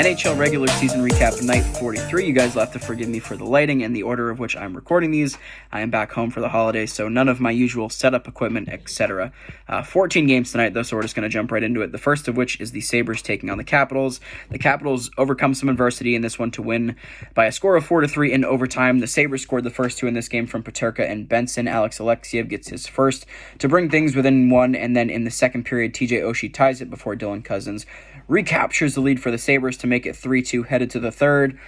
NHL regular season recap night 43. You guys will have to forgive me for the lighting and the order of which I'm recording these. I am back home for the holidays, so none of my usual setup equipment, etc. 14 games tonight, though, so we're just going to jump right into it. The first of which is the Sabres taking on the Capitals. The Capitals overcome some adversity in this one to win by a score of 4-3 in overtime. The Sabres scored the first two in this game from Peterka and Benson. Alex Alexiev gets his first to bring things within one, and then in the second period, TJ Oshie ties it before Dylan Cousins recaptures the lead for the Sabres to make it 3-2 headed to the third.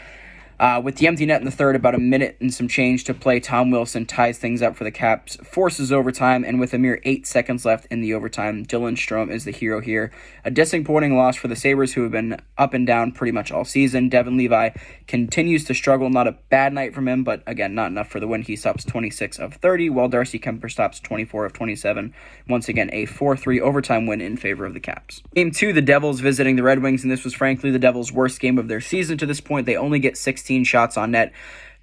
With the empty net in the third, about a minute and some change to play, Tom Wilson ties things up for the Caps, forces overtime, and with a mere 8 seconds left in the overtime, Dylan Strome is the hero here. A disappointing loss for the Sabres, who have been up and down pretty much all season. Devin Levi continues to struggle. Not a bad night from him, but again, not enough for the win. He stops 26 of 30, while Darcy Kemper stops 24 of 27. Once again, a 4-3 overtime win in favor of the Caps. Game 2, the Devils visiting the Red Wings, and this was frankly the Devils' worst game of their season to this point. They only get 16 shots on net,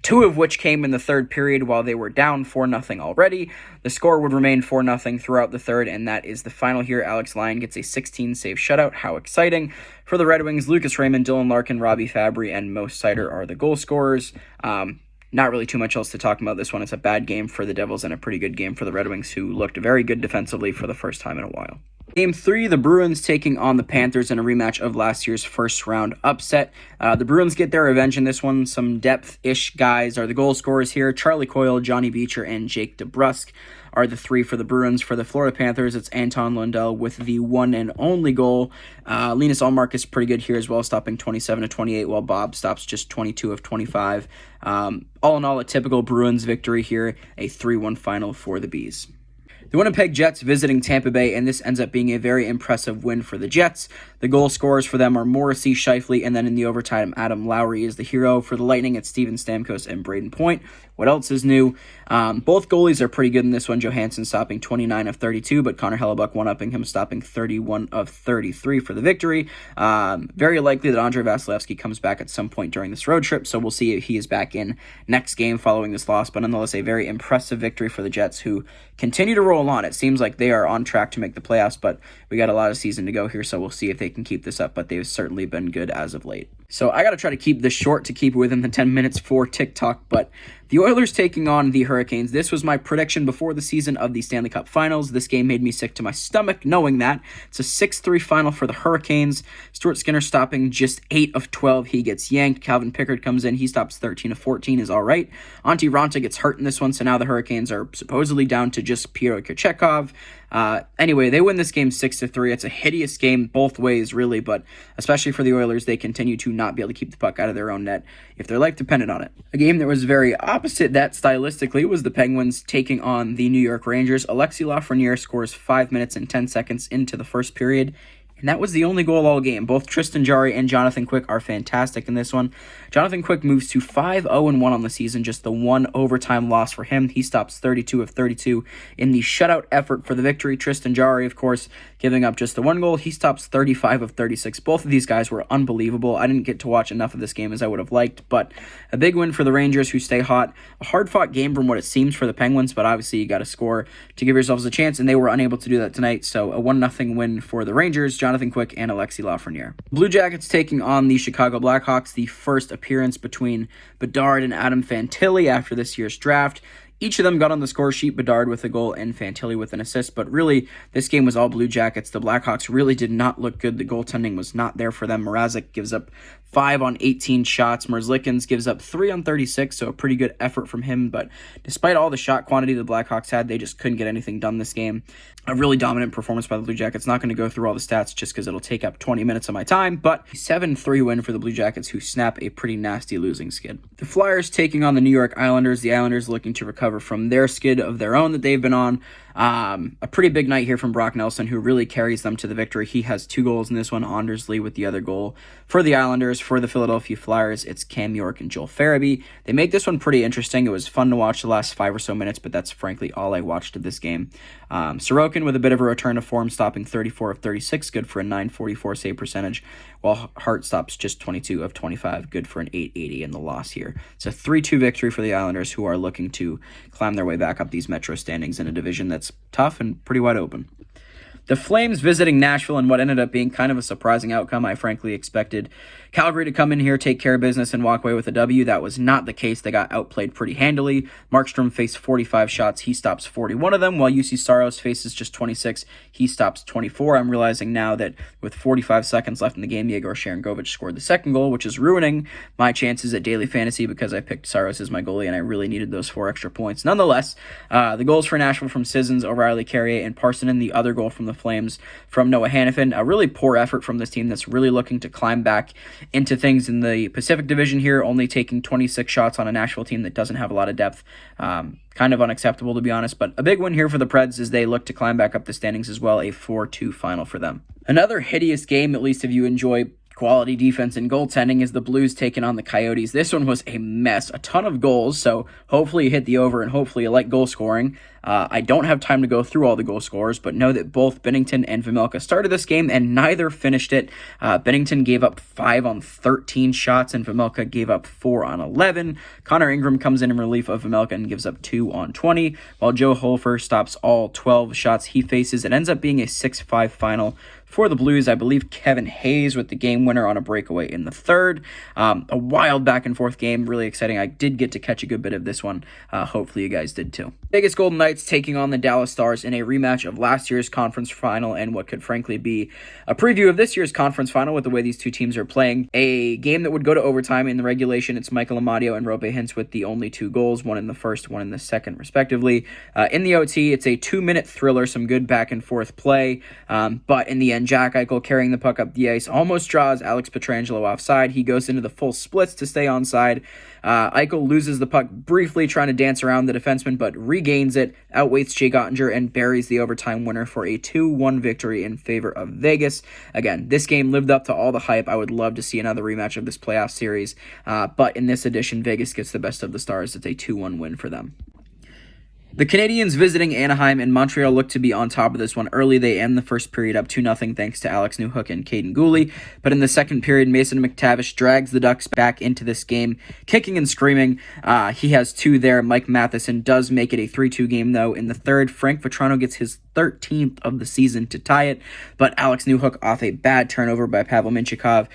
2 of which came in the third period while they were down 4-0 already. The score would remain 4-0 throughout the third, and that is the final here. Alex Lyon gets a 16-save shutout. How exciting. For the Red Wings, Lucas Raymond, Dylan Larkin, Robbie Fabry, and Mo Seider are the goal scorers. Not really too much else to talk about this one. It's a bad game for the Devils and a pretty good game for the Red Wings, who looked very good defensively for the first time in a while. Game 3, the Bruins taking on the Panthers in a rematch of last year's first-round upset. The Bruins get their revenge in this one. Some depth-ish guys are the goal scorers here. Charlie Coyle, Johnny Beecher, and Jake DeBrusk are the three for the Bruins. For the Florida Panthers, it's Anton Lundell with the one and only goal. Linus Ullmark is pretty good here as well, stopping 27 of 28, while Bob stops just 22 of 25. All in all, a typical Bruins victory here, a 3-1 final for the Bees. The Winnipeg Jets visiting Tampa Bay, and this ends up being a very impressive win for the Jets. The goal scorers for them are Morrissey, Scheifele, and then in the overtime, Adam Lowry is the hero. For the Lightning, it's Steven Stamkos and Braden Point. What else is new? Both goalies are pretty good in this one. Johansson stopping 29 of 32, but Connor Hellebuck one-upping him, stopping 31 of 33 for the victory. Very likely that Andrei Vasilevsky comes back at some point during this road trip, so we'll see if he is back in next game following this loss, but nonetheless, a very impressive victory for the Jets, who continue to roll on. It seems like they are on track to make the playoffs, but we got a lot of season to go here, so we'll see if they can keep this up, but they've certainly been good as of late. So I got to try to keep this short to keep within the 10 minutes for TikTok, but the Oilers taking on the Hurricanes. This was my prediction before the season of the Stanley Cup Finals. This game made me sick to my stomach knowing that. It's a 6-3 final for the Hurricanes. Stuart Skinner stopping just 8 of 12. He gets yanked. Calvin Pickard comes in. He stops 13 of 14, is all right. Antti Ranta gets hurt in this one, so now the Hurricanes are supposedly down to just Pyotr Kochetkov. Anyway, they win this game 6-3. It's a hideous game both ways, really, but especially for the Oilers, they continue to not be able to keep the puck out of their own net if their life depended on it. A game that was very opposite that stylistically was the Penguins taking on the New York Rangers. Alexis Lafreniere scores 5 minutes and 10 seconds into the first period, and that was the only goal all game. Both Tristan Jarry and Jonathan Quick are fantastic in this one. Jonathan Quick moves to 5-0-1 on the season, just the one overtime loss for him. He stops 32 of 32 in the shutout effort for the victory. Tristan Jarry, of course, giving up just the one goal. He stops 35 of 36. Both of these guys were unbelievable. I didn't get to watch enough of this game as I would have liked, but a big win for the Rangers, who stay hot. A hard-fought game from what it seems for the Penguins, but obviously you got to score to give yourselves a chance, and they were unable to do that tonight, so a 1-0 win for the Rangers. Jonathan Quick and Alexis Lafreniere. Blue Jackets taking on the Chicago Blackhawks, the first appearance between Bedard and Adam Fantilli after this year's draft. Each of them got on the score sheet, Bedard with a goal and Fantilli with an assist, but really, this game was all Blue Jackets. The Blackhawks really did not look good. The goaltending was not there for them. Mrazek gives up 5 on 18 shots. Merzlikins gives up 3 on 36, so a pretty good effort from him, but despite all the shot quantity the Blackhawks had, they just couldn't get anything done this game. A really dominant performance by the Blue Jackets. Not going to go through all the stats just because it'll take up 20 minutes of my time, but a 7-3 win for the Blue Jackets, who snap a pretty nasty losing skid. The Flyers taking on the New York Islanders. The Islanders looking to recover from their skid of their own that they've been on. A pretty big night here from Brock Nelson, who really carries them to the victory. He has 2 goals in this one, Anders Lee with the other goal. For the Islanders, for the Philadelphia Flyers, it's Cam York and Joel Farabee. They make this one pretty interesting. It was fun to watch the last 5 or so minutes, but that's frankly all I watched of this game. Sorokin with a bit of a return to form, stopping 34 of 36, good for a .944 save percentage, while Hart stops just 22 of 25, good for an .880 in the loss here. It's a 3-2 victory for the Islanders, who are looking to climb their way back up these Metro standings in a division that's tough and pretty wide open. The Flames visiting Nashville in what ended up being kind of a surprising outcome. I frankly expected Calgary to come in here, take care of business, and walk away with a W. That was not the case. They got outplayed pretty handily. Markstrom faced 45 shots. He stops 41 of them, while UC Saros faces just 26. He stops 24. I'm realizing now that with 45 seconds left in the game, Yegor Sharangovich scored the second goal, which is ruining my chances at daily fantasy because I picked Saros as my goalie, and I really needed those 4 extra points. Nonetheless, the goals for Nashville from Sissons, O'Reilly, Carrier, and Parsonen. The other goal from the Flames from Noah Hannafin. A really poor effort from this team that's really looking to climb back into things in the Pacific Division here, only taking 26 shots on a Nashville team that doesn't have a lot of depth. Kind of unacceptable, to be honest, but a big win here for the Preds as they look to climb back up the standings as well. A 4-2 final for them. Another hideous game, at least if you enjoy quality defense and goaltending, is the Blues taking on the Coyotes. This one was a mess. A ton of goals, so hopefully you hit the over and hopefully you like goal scoring. I don't have time to go through all the goal scorers, but know that both Binnington and Vejmelka started this game and neither finished it. Binnington gave up 5 on 13 shots and Vejmelka gave up 4 on 11. Connor Ingram comes in relief of Vejmelka and gives up 2 on 20, while Joe Hofer stops all 12 shots he faces. It ends up being a 6-5 final for the Blues. I believe Kevin Hayes with the game winner on a breakaway in the third. A wild back and forth game, really exciting. I did get to catch a good bit of this one. Hopefully you guys did too. Vegas Golden Knights taking on the Dallas Stars in a rematch of last year's conference final and what could frankly be a preview of this year's conference final with the way these two teams are playing. A game that would go to overtime. In the regulation, it's Michael Amadio and Rope Hintz with the only 2 goals, one in the first, one in the second, respectively. In the OT, it's a 2-minute thriller, some good back and forth play, but in the end, Jack Eichel carrying the puck up the ice almost draws Alex Pietrangelo offside. He goes into the full splits to stay onside. Eichel loses the puck briefly trying to dance around the defenseman, but regains it, outweights Jay Gottinger, and buries the overtime winner for a 2-1 victory in favor of Vegas. Again, this game lived up to all the hype. I would love to see another rematch of this playoff series, but in this edition, Vegas gets the best of the Stars. It's a 2-1 win for them. The Canadiens visiting Anaheim, and Montreal looked to be on top of this one early. They end the first period up 2-0 thanks to Alex Newhook and Caden Gooley. But in the second period, Mason McTavish drags the Ducks back into this game, kicking and screaming. He has 2 there. Mike Matheson does make it a 3-2 game, though. In the third, Frank Vatrano gets his 13th of the season to tie it, but Alex Newhook, off a bad turnover by Pavel Mintyukov,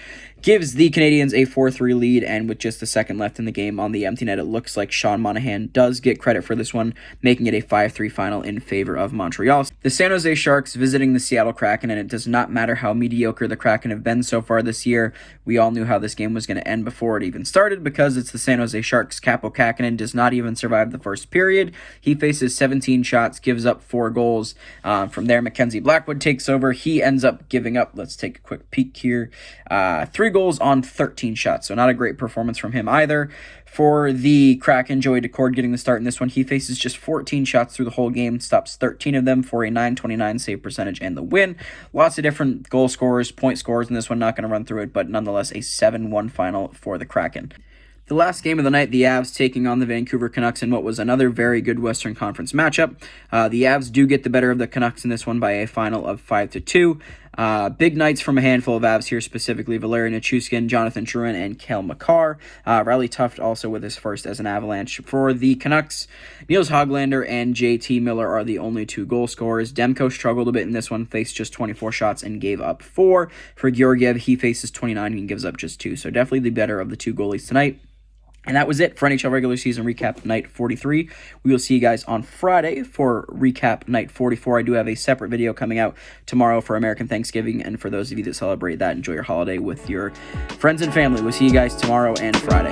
gives the Canadiens a 4-3 lead, and with just a second left in the game on the empty net, it looks like Sean Monahan does get credit for this one, making it a 5-3 final in favor of Montreal. The San Jose Sharks visiting the Seattle Kraken, and it does not matter how mediocre the Kraken have been so far this year. We all knew how this game was going to end before it even started because it's the San Jose Sharks. Kaapo Kähkönen does not even survive the first period. He faces 17 shots, gives up 4 goals. From there, Mackenzie Blackwood takes over. He ends up giving up, let's take a quick peek here, 3 goals on 13 shots, so not a great performance from him either. For the Kraken, Joey Decord getting the start in this one. He faces just 14 shots through the whole game, stops 13 of them for a .929 save percentage and the win. Lots of different goal scorers, point scorers in this one, not going to run through it, but nonetheless a 7-1 final for the Kraken. The last game of the night, the Avs taking on the Vancouver Canucks in what was another very good Western Conference matchup. The Avs do get the better of the Canucks in this one by a final of 5-2. Big nights from a handful of Avs here, specifically Valeri Nichushkin, Jonathan Drouin, and Cale Makar. Riley Tuft also with his first as an Avalanche. For the Canucks, Niels Hoglander and JT Miller are the only 2 goal scorers. Demko struggled a bit in this one, faced just 24 shots and gave up 4. For Georgiev, he faces 29 and gives up just 2. So definitely the better of the 2 goalies tonight. And that was it for NHL regular season recap night 43. We will see you guys on Friday for recap night 44. I do have a separate video coming out tomorrow for American Thanksgiving. And for those of you that celebrate that, enjoy your holiday with your friends and family. We'll see you guys tomorrow and Friday.